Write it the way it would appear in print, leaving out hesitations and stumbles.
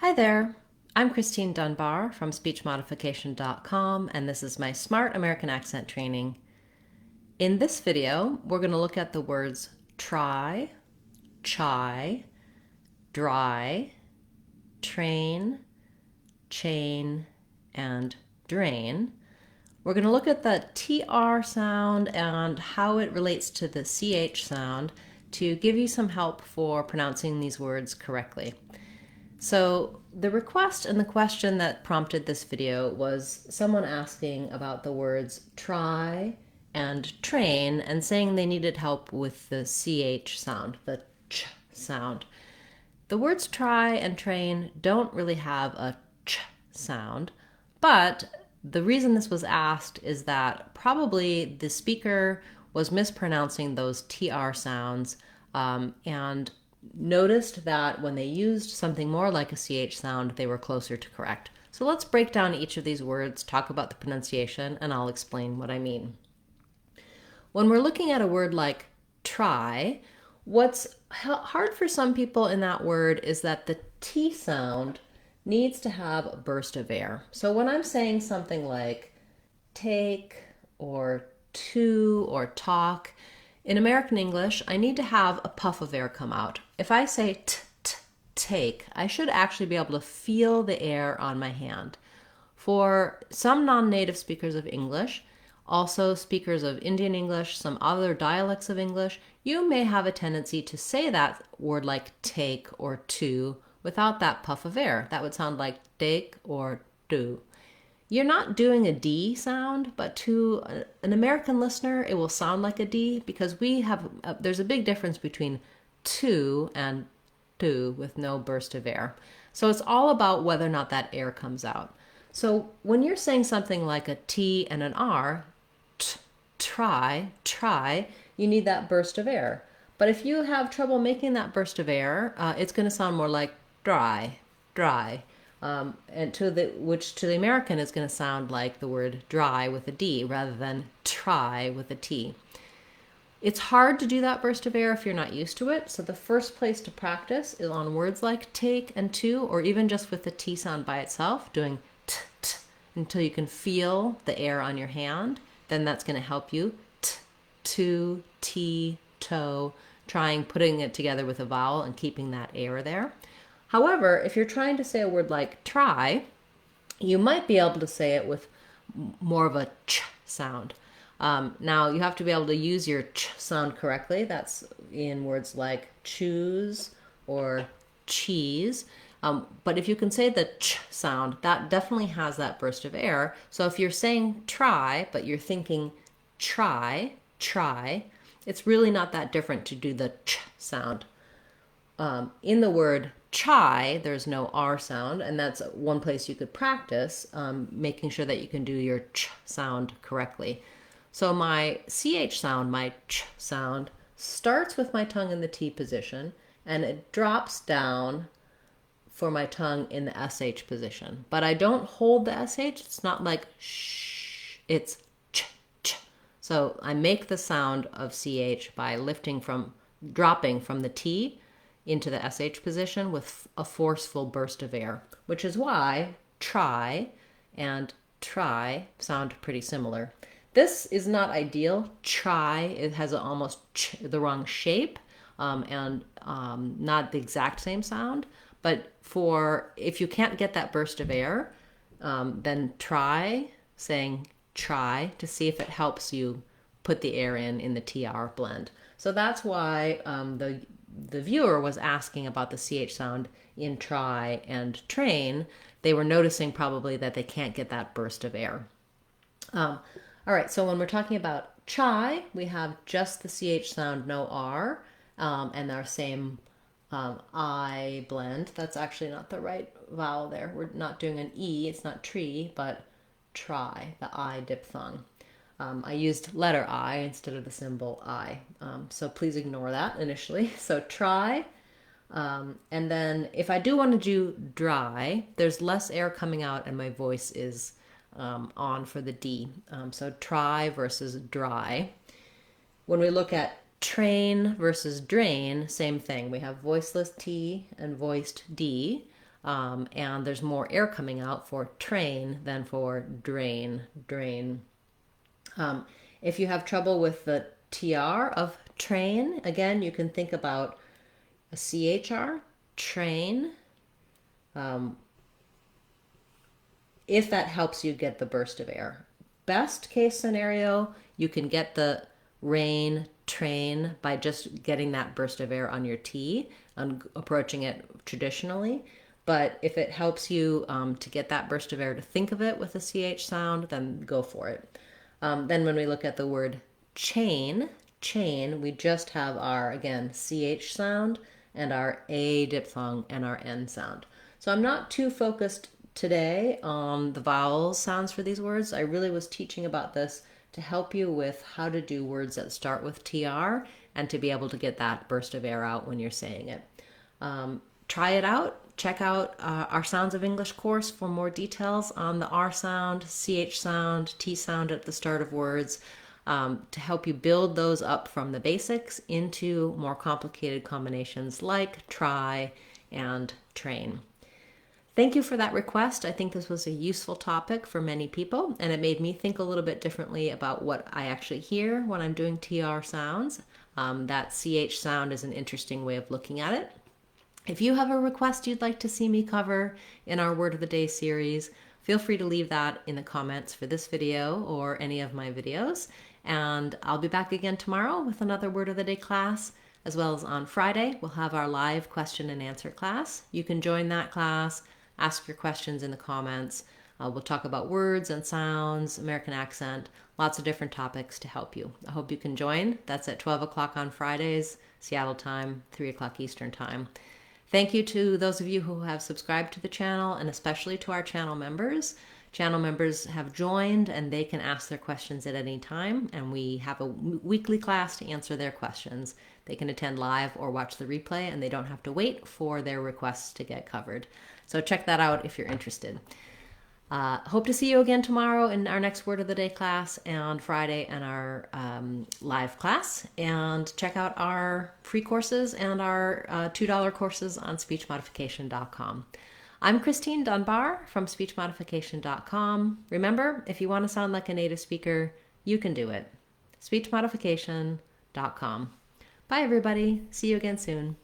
Hi there, I'm Christine Dunbar from SpeechModification.com, and this is my Smart American Accent training. In this video, we're going to look at the words try, chai, dry, train, chain, and drain. We're going to look at the TR sound and how it relates to the CH sound to give you some help for pronouncing these words correctly. So the request and the question that prompted this video was someone asking about the words try and train and saying they needed help with the CH sound, the ch sound. The words try and train don't really have a ch sound, but the reason this was asked is that probably the speaker was mispronouncing those TR sounds and noticed that when they used something more like a CH sound, they were closer to correct. So let's break down each of these words, talk about the pronunciation, and I'll explain what I mean. When we're looking at a word like try, what's hard for some people in that word is that the T sound needs to have a burst of air. So when I'm saying something like take or to or talk, in American English, I need to have a puff of air come out. If I say take, I should actually be able to feel the air on my hand. For some non-native speakers of English, also speakers of Indian English, some other dialects of English, you may have a tendency to say that word like take or to without that puff of air. That would sound like take or do. You're not doing a D sound, but to an American listener, it will sound like a D because there's a big difference between to and do with no burst of air. So it's all about whether or not that air comes out. So when you're saying something like a T and an R, try, you need that burst of air. But if you have trouble making that burst of air, it's going to sound more like dry. And which to the American is going to sound like the word dry with a D rather than try with a T. It's hard to do that burst of air if you're not used to it. So the first place to practice is on words like take and to, or even just with the T sound by itself, doing t until you can feel the air on your hand. Then that's going to help you to, T, toe, putting it together with a vowel and keeping that air there. However, if you're trying to say a word like try, you might be able to say it with more of a ch sound. Now, you have to be able to use your ch sound correctly. That's in words like choose or cheese. But if you can say the ch sound, that definitely has that burst of air. So if you're saying try, but you're thinking try, it's really not that different to do the ch sound. In the word chai, there's no R sound, and that's one place you could practice making sure that you can do your ch sound correctly. So my CH sound, my ch sound, starts with my tongue in the T position, and it drops down for my tongue in the SH position. But I don't hold the SH. It's not like shh, it's ch. So I make the sound of CH by dropping from the T into the SH position with a forceful burst of air, which is why try and try sound pretty similar. This is not ideal. Try, it has almost the wrong shape and not the exact same sound. But if you can't get that burst of air, then try saying try to see if it helps you put the air in the TR blend. So that's why the viewer was asking about the CH sound in try and train. They were noticing probably that they can't get that burst of air. All right, so when we're talking about chai, we have just the CH sound, no R, and our same I blend. That's actually not the right vowel there. We're not doing an E, it's not tree, but try, the I diphthong. I used letter I instead of the symbol I. So please ignore that initially. So try. And then if I do want to do dry, there's less air coming out and my voice is on for the D. So try versus dry. When we look at train versus drain, same thing. We have voiceless T and voiced D. and there's more air coming out for train than for drain, drain. If you have trouble with the TR of train, again, you can think about a CHR, train, if that helps you get the burst of air. Best case scenario, you can get the rain, train by just getting that burst of air on your T and approaching it traditionally. But if it helps you to get that burst of air to think of it with a CH sound, then go for it. Then when we look at the word chain, chain, we just have our, again, CH sound and our A diphthong and our N sound. So I'm not too focused today on the vowel sounds for these words. I really was teaching about this to help you with how to do words that start with TR and to be able to get that burst of air out when you're saying it. Try it out. Check out our Sounds of English course for more details on the R sound, CH sound, T sound at the start of words, to help you build those up from the basics into more complicated combinations like try and train. Thank you for that request. I think this was a useful topic for many people, and it made me think a little bit differently about what I actually hear when I'm doing TR sounds. That CH sound is an interesting way of looking at it. If you have a request you'd like to see me cover in our Word of the Day series, feel free to leave that in the comments for this video or any of my videos. And I'll be back again tomorrow with another Word of the Day class, as well as on Friday, we'll have our live question and answer class. You can join that class, ask your questions in the comments. We'll talk about words and sounds, American accent, lots of different topics to help you. I hope you can join. That's at 12 o'clock on Fridays, Seattle time, 3 o'clock Eastern time. Thank you to those of you who have subscribed to the channel, and especially to our channel members. Channel members have joined and they can ask their questions at any time, and we have a weekly class to answer their questions. They can attend live or watch the replay, and they don't have to wait for their requests to get covered. So check that out if you're interested. Hope to see you again tomorrow in our next Word of the Day class, and Friday in our live class. And check out our free courses and our $2 courses on speechmodification.com. I'm Christine Dunbar from speechmodification.com. Remember, if you want to sound like a native speaker, you can do it. speechmodification.com. Bye, everybody. See you again soon.